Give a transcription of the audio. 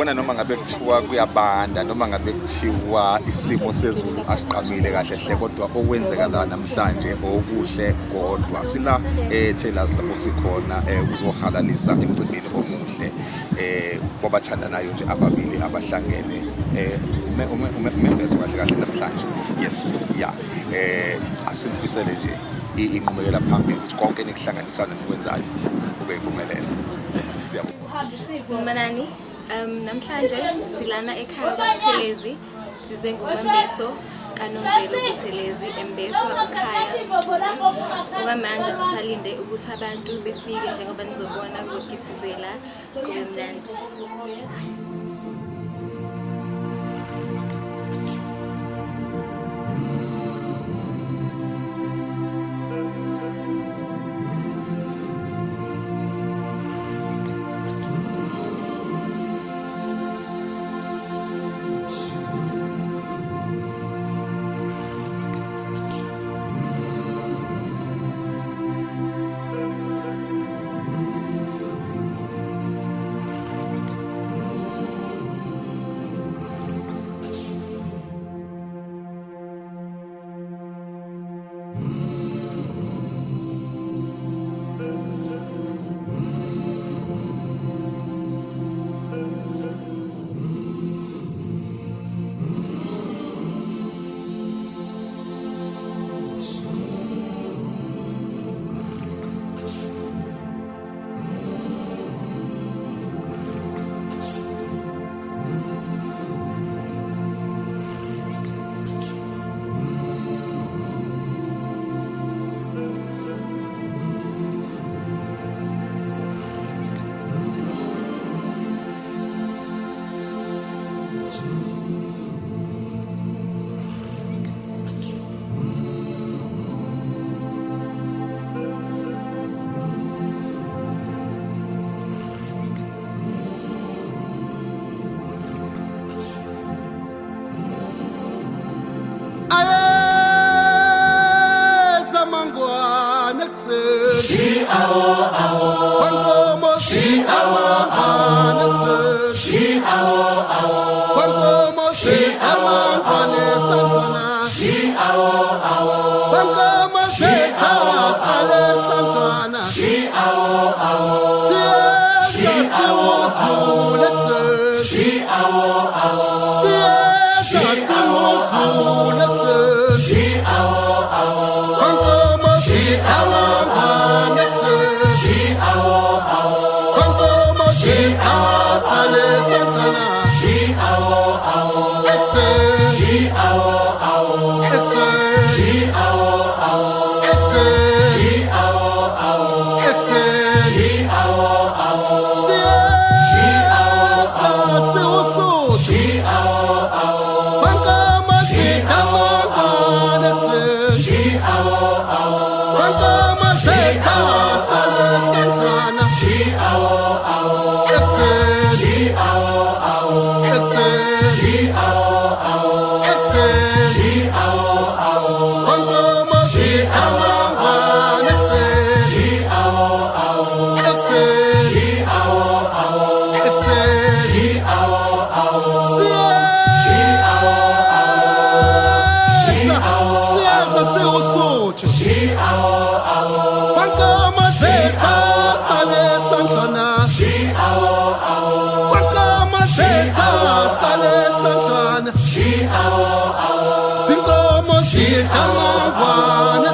Uyabona noma ngabe kuthiwa kuyabanda noma ngabe kuthiwa isimo sezulu asiqamile kahle hle kodwa okwenzeka la namhlanje okuhle kodwa sila Taylor's lapho sikhona ukuzohalalisa emcimbini omuhle kwabathandanayo nje ababili abahlangene umemeso kahle kahle namhlanje. Yes, yeah. Asinifisele nje inqubekela phambili ukuthi konke nikuhlanganisana nikwenzayo kube impumelelo. Siyabonga. Namhlanje silana ekhaya kaButhelezi sizwe ngomambeso kaNomvelo Buthelezi embeswa ekhaya okwamanje sisalinde ukuthi abantu befike njengoba nizobona kuzophithizela kube mnandi. Sinkomo, she, come on,